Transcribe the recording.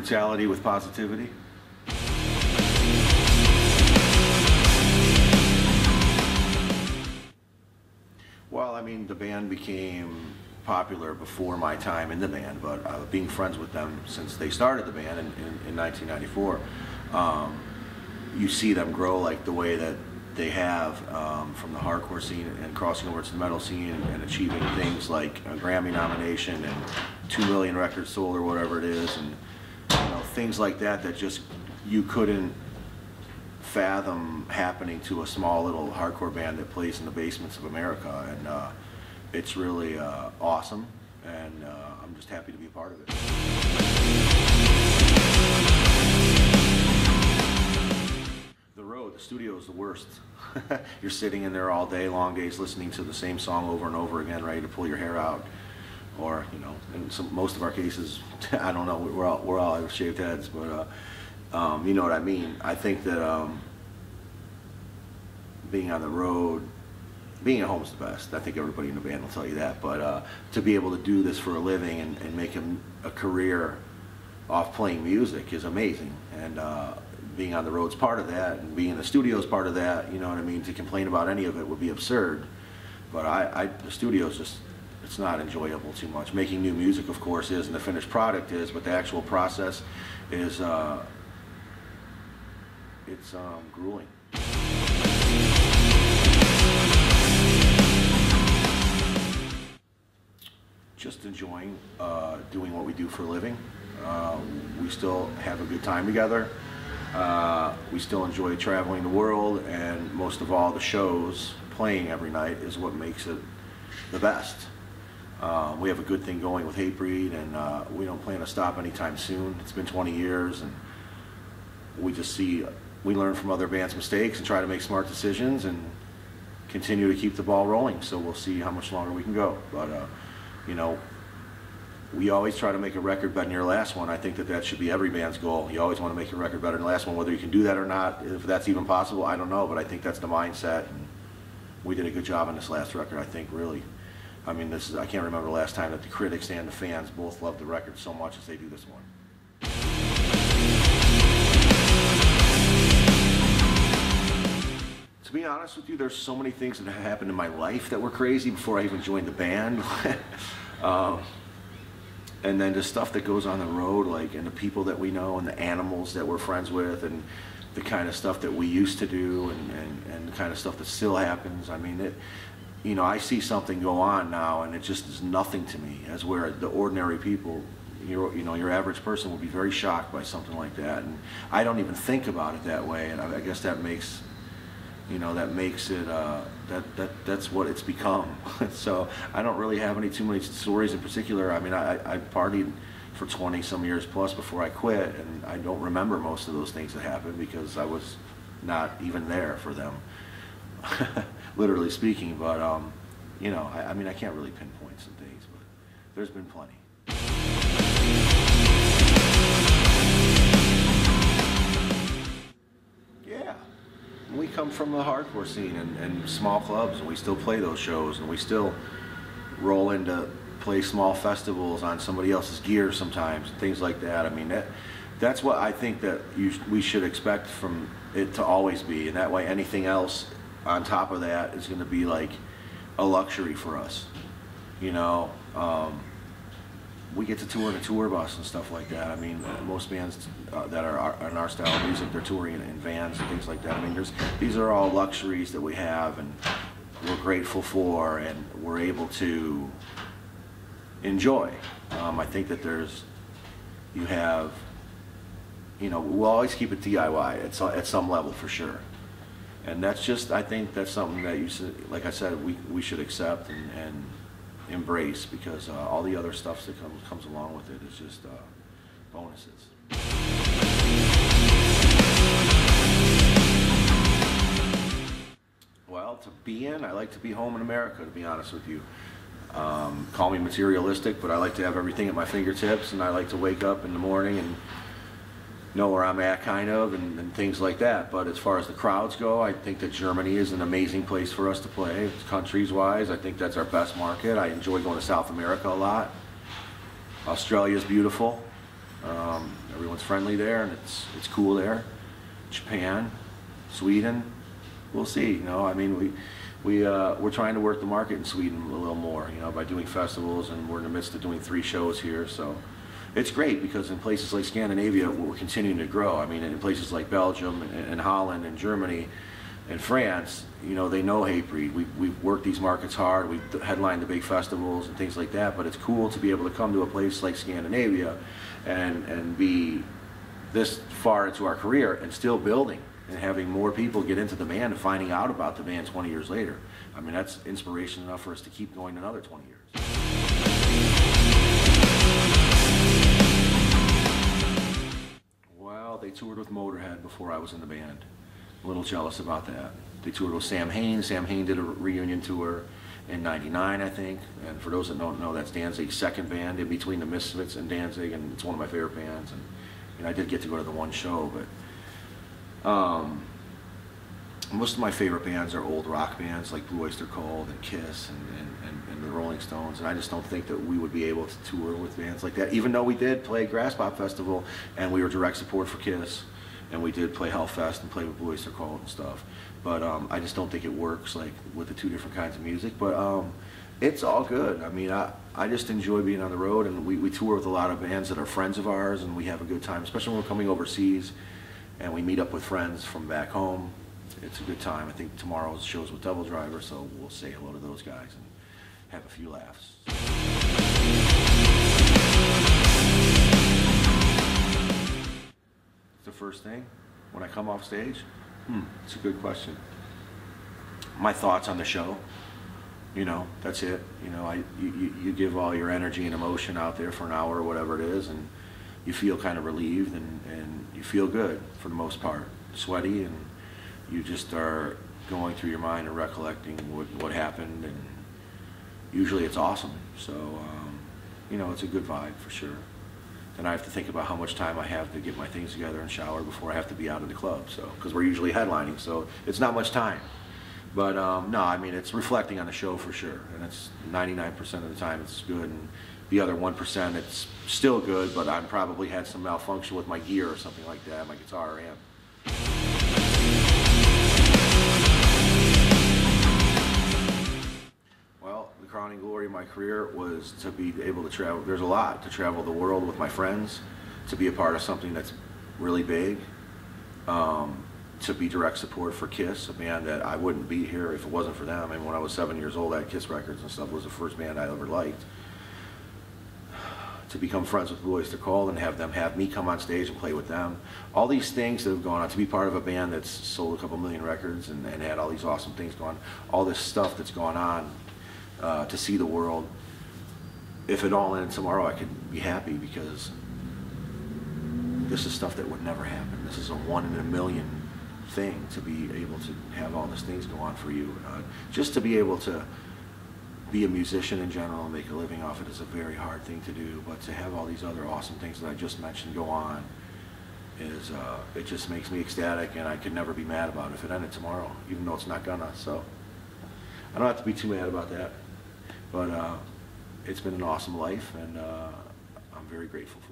brutality with positivity. Well, I mean, the band became popular before my time in the band, but being friends with them since they started the band in 1994, you see them grow like the way that they have from the hardcore scene and crossing over to the metal scene and achieving things like a Grammy nomination and 2 million records sold or whatever it is, and things like that that just you couldn't fathom happening to a small little hardcore band that plays in the basements of America. And it's really awesome, and I'm just happy to be a part of it. The road, the studio is the worst. You're sitting in there all day, long days, listening to the same song over and over again, ready to pull your hair out. Or, in most of our cases, I don't know, we're all have shaved heads, but you know what I mean. I think that being on the road, being at home is the best. I think everybody in the band will tell you that. But to be able to do this for a living and make a career off playing music is amazing. And being on the road's part of that, and being in the studio is part of that. You know what I mean? To complain about any of it would be absurd. But the studio's just, it's not enjoyable too much. Making new music, of course, is, and the finished product is, but the actual process is, it's grueling. Just enjoying doing what we do for a living. We still have a good time together. We still enjoy traveling the world, and most of all, the shows, playing every night, is what makes it the best. We have a good thing going with Hatebreed, and we don't plan to stop anytime soon. It's been 20 years, and we learn from other bands' mistakes and try to make smart decisions and continue to keep the ball rolling. So we'll see how much longer we can go. But we always try to make a record better than your last one. I think that should be every band's goal. You always want to make your record better than the last one. Whether you can do that or not, if that's even possible, I don't know. But I think that's the mindset, and we did a good job on this last record, I think, really. I mean, I can't remember the last time that the critics and the fans both loved the record so much as they do this one. To be honest with you, there's so many things that have happened in my life that were crazy before I even joined the band. And then the stuff that goes on the road, like, and the people that we know and the animals that we're friends with and the kind of stuff that we used to do and the kind of stuff that still happens. I mean, I see something go on now and it just is nothing to me, as where the ordinary people, your average person will be very shocked by something like that. And I don't even think about it that way, and I guess that makes it, that's what it's become. So I don't really have too many stories in particular. I mean, I partied for 20-some years plus before I quit, and I don't remember most of those things that happened because I was not even there for them, literally speaking. But I mean, I can't really pinpoint some things, but there's been plenty. Yeah. We come from the hardcore scene and small clubs, and we still play those shows, and we still roll into play small festivals on somebody else's gear sometimes, and things like that. I mean, that's what I think that we should expect from it to always be, and that way anything else on top of that is going to be like a luxury for us. We get to tour in a tour bus and stuff like that. I mean, most bands that are in our style of music, they're touring in vans and things like that. I mean, these are all luxuries that we have, and we're grateful for, and we're able to enjoy. I think that we'll always keep it DIY at some level for sure. And that's just, I think that's something that like I said, we should accept and embrace, because all the other stuff that comes along with it is just bonuses. Well, I like to be home in America, to be honest with you. Call me materialistic, but I like to have everything at my fingertips, and I like to wake up in the morning and know where I'm at, kind of, and things like that. But as far as the crowds go, I think that Germany is an amazing place for us to play. Countries-wise, I think that's our best market. I enjoy going to South America a lot. Australia is beautiful. Everyone it's friendly there and it's cool there. Japan, Sweden, we'll see. You know, I mean, we're trying to work the market in Sweden a little more, you know, by doing festivals, and we're in the midst of doing 3 shows here. So it's great because in places like Scandinavia, we're continuing to grow. I mean, in places like Belgium and Holland and Germany and France, you know, they know Hatebreed. We've worked these markets hard. We've headlined the big festivals and things like that. But it's cool to be able to come to a place like Scandinavia and be this far into our career and still building and having more people get into the band and finding out about the band 20 years later. I mean, that's inspiration enough for us to keep going another 20 years. Well, they toured with Motorhead before I was in the band. A little jealous about that. They toured with Sam Hain. Sam Hain did a reunion tour in '99, I think. And for those that don't know, that's Danzig's second band in between the Misfits and Danzig, and it's one of my favorite bands. And I did get to go to the one show, but most of my favorite bands are old rock bands like Blue Oyster Cult and Kiss and the Rolling Stones, and I just don't think that we would be able to tour with bands like that, even though we did play Grass Pop Festival and we were direct support for Kiss, and we did play Hellfest and play with Blue Oyster Cult and stuff. But I just don't think it works like with the 2 different kinds of music. But it's all good. I mean, I just enjoy being on the road, and we tour with a lot of bands that are friends of ours, and we have a good time, especially when we're coming overseas and we meet up with friends from back home. It's a good time. I think tomorrow's show's with Devil Driver, so we'll say hello to those guys and have a few laughs. The first thing when I come off stage? It's a good question. My thoughts on the show. You know, that's it. You know, you give all your energy and emotion out there for an hour or whatever it is, and you feel kind of relieved and you feel good for the most part. Sweaty, and you just are going through your mind and recollecting what happened, and usually it's awesome. So, you know, it's a good vibe for sure. Then I have to think about how much time I have to get my things together and shower before I have to be out of the club. So, because we're usually headlining, so it's not much time. But no, I mean, it's reflecting on the show for sure, and it's 99% of the time it's good, and the other 1% it's still good, but I probably had some malfunction with my gear or something like that, my guitar or amp. Well, the crowning glory of my career was to be able to travel. There's a lot to travel the world with my friends, to be a part of something that's really big, to be direct support for Kiss, a band that I wouldn't be here if it wasn't for them. I mean, when I was 7 years old, I had Kiss records and stuff. It was the first band I ever liked. To become friends with Blue Oyster Cult and have them have me come on stage and play with them. All these things that have gone on, to be part of a band that's sold a couple million records and had all these awesome things going on, all this stuff that's gone on, to see the world. If it all ended tomorrow, I could be happy, because this is stuff that would never happen. This is a 1 in a million thing, to be able to have all these things go on for you. Just to be able to be a musician in general and make a living off it is a very hard thing to do, but to have all these other awesome things that I just mentioned go on is, it just makes me ecstatic, and I could never be mad about it if it ended tomorrow, even though it's not gonna. So I don't have to be too mad about that, but it's been an awesome life, and I'm very grateful for it.